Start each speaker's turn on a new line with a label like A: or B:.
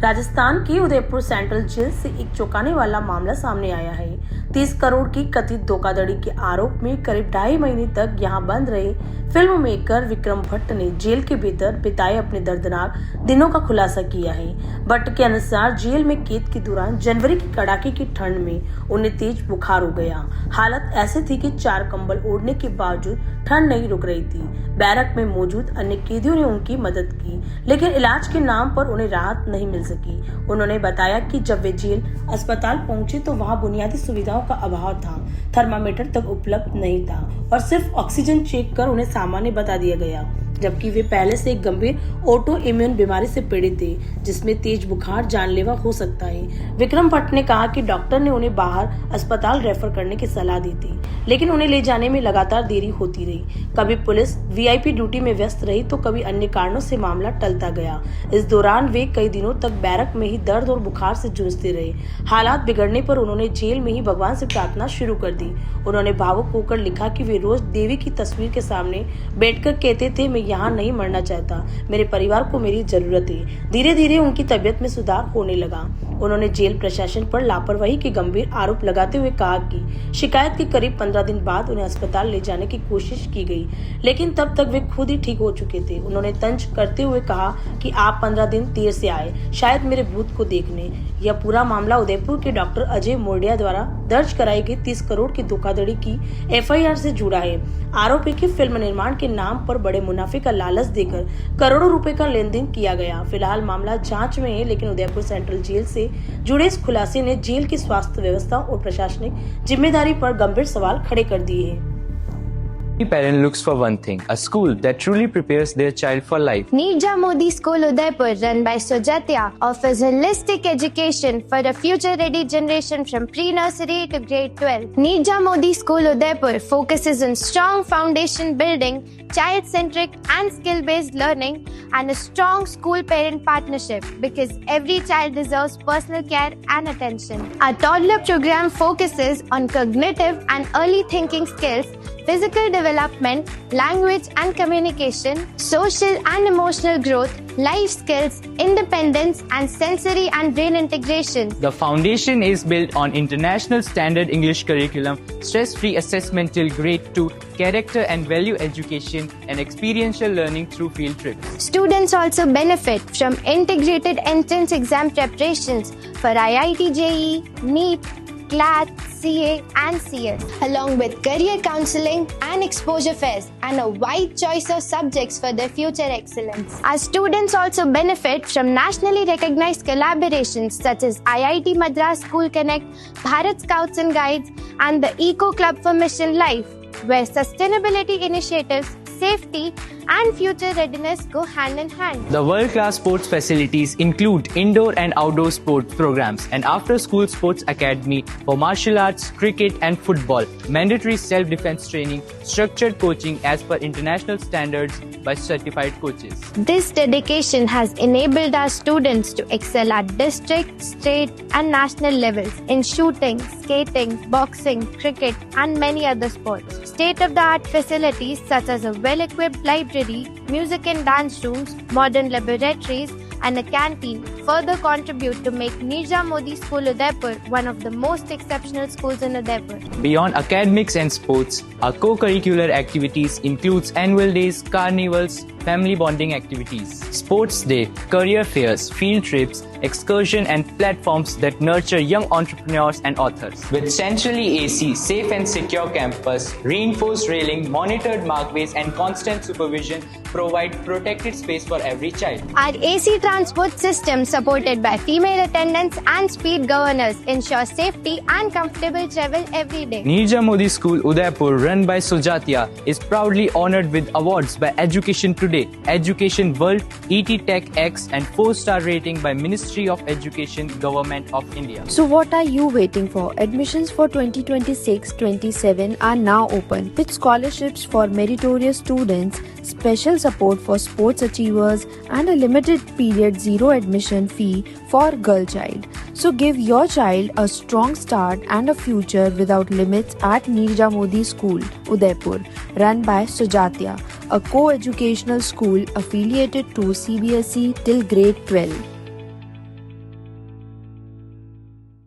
A: राजस्थान की Udaipur central jail से एक चौंकाने वाला मामला सामने आया है। 30 करोड़ की कथित धोखाधड़ी के आरोप में करीब 2.5 महीने तक यहां बंद रहे फिल्म मेकर विक्रम भट्ट ने जेल के भीतर बिताए अपने दर्दनाक दिनों का खुलासा किया है। भट्ट के अनुसार जेल में कैद के दौरान जनवरी की कड़ाके की ठंड में उन्हें तेज बुखार हो गया। हालत ऐसी थी कि 4 कंबल ओढ़ने के बावजूद ठंड नहीं रुक रही थी। बैरक में मौजूद अन्य कैदियों ने उनकी मदद की, लेकिन इलाज के नाम पर उन्हें राहत नहीं मिल सकी। उन्होंने बताया कि जब वे जेल अस्पताल पहुंचे तो वहां बुनियादी सुविधाओं का अभाव था, थर्मामीटर तक उपलब्ध नहीं था और सिर्फ ऑक्सीजन चेक कर उन्हें सामान्य बता दिया गया, जबकि वे पहले से एक गंभीर ऑटो इम्यून बीमारी से पीड़ित थे, जिसमें तेज बुखार जानलेवा हो सकता है। विक्रम भट्ट ने कहा कि डॉक्टर ने उन्हें बाहर अस्पताल रेफर करने की सलाह दी थी, लेकिन उन्हें ले जाने में लगातार देरी होती रही। कभी पुलिस वीआईपी ड्यूटी में व्यस्त रही तो कभी अन्य कारणों से मामला टलता गया। इस दौरान वे कई दिनों तक बैरक में ही दर्द और बुखार से जूझते रहे। हालात बिगड़ने पर उन्होंने जेल में ही भगवान से प्रार्थना शुरू कर दी। उन्होंने भावुक होकर लिखा कि वे रोज देवी की तस्वीर के सामने बैठकर कहते थे, मैं यहाँ नहीं मरना चाहता, मेरे परिवार को मेरी जरूरत है। धीरे धीरे उनकी तबीयत में सुधार होने लगा। उन्होंने जेल प्रशासन पर लापरवाही के गंभीर आरोप लगाते हुए कहा कि शिकायत के करीब 15 दिन बाद उन्हें अस्पताल ले जाने की कोशिश की गई, लेकिन तब तक वे खुद ही ठीक हो चुके थे। उन्होंने तंज करते हुए कहा कि आप 15 दिन देर से आए, शायद मेरे भूत को देखने। यह पूरा मामला उदयपुर के डॉक्टर अजय मोडिया द्वारा दर्ज कराई गई 30 करोड़ की धोखाधड़ी की एफआईआर से जुड़ा है। आरोप है कि फिल्म निर्माण के नाम पर बड़े मुनाफे का लालच देकर करोड़ों रुपए का लेन देन किया गया। फिलहाल मामला जांच में है, लेकिन उदयपुर सेंट्रल जेल से जुड़े इस खुलासे ने जेल की स्वास्थ्य व्यवस्था और प्रशासनिक जिम्मेदारी पर गंभीर सवाल खड़े कर दिए हैं।
B: Every parent looks for one thing, a school that truly prepares their child for life.
C: Nirja Modi School Udaipur, run by Sujatya, offers holistic education for a future-ready generation from pre-nursery to grade 12. Nirja Modi School Udaipur focuses on strong foundation building, child-centric and skill-based learning, and a strong school-parent partnership because every child deserves personal care and attention. Our toddler program focuses on cognitive and early thinking skills, physical development, language and communication, social and emotional growth, life skills, independence, and sensory and brain integration.
B: The foundation is built on international standard English curriculum, stress-free assessment till grade 2, character and value education, and experiential learning through field trips.
C: Students also benefit from integrated entrance exam preparations for IIT JEE, NEET, CLAT, CA and CS, along with career counseling and exposure fairs and a wide choice of subjects for their future excellence. Our students also benefit from nationally recognized collaborations such as IIT Madras School Connect, Bharat Scouts and Guides and the Eco Club for Mission Life, where sustainability initiatives, safety and future readiness go hand in hand.
B: The world-class sports facilities include indoor and outdoor sports programs, and after-school sports academy for martial arts, cricket and football, mandatory self-defense training, structured coaching as per international standards by certified coaches.
C: This dedication has enabled our students to excel at district, state and national levels in shooting, skating, boxing, cricket and many other sports. State-of-the-art facilities such as a well-equipped library, music and dance rooms, modern laboratories and a canteen further contribute to make Nirja Modi School Udaipur one of the most exceptional schools in Udaipur.
B: Beyond academics and sports, our co-curricular activities includes annual days, carnivals, family bonding activities, sports day, career fairs, field trips, excursion and platforms that nurture young entrepreneurs and authors. With centrally AC, safe and secure campus, reinforced railing, monitored markways and constant supervision provide protected space for every child.
C: Our AC transport system supported by female attendants and speed governors ensure safety and comfortable travel every day.
B: Nirja Modi School Udaipur, run by Sujatya, is proudly honored with awards by Education Today, Education World, ET Tech X and 4-star rating by Ministry of Education, Government of India.
D: So what are you waiting for? Admissions for 2026-27 are now open with scholarships for meritorious students, special support for sports achievers and a limited period zero admission fee for girl child. So give your child a strong start and a future without limits at Nirja Modi School, Udaipur, run by Sujatya, a co-educational school affiliated to CBSE till grade 12.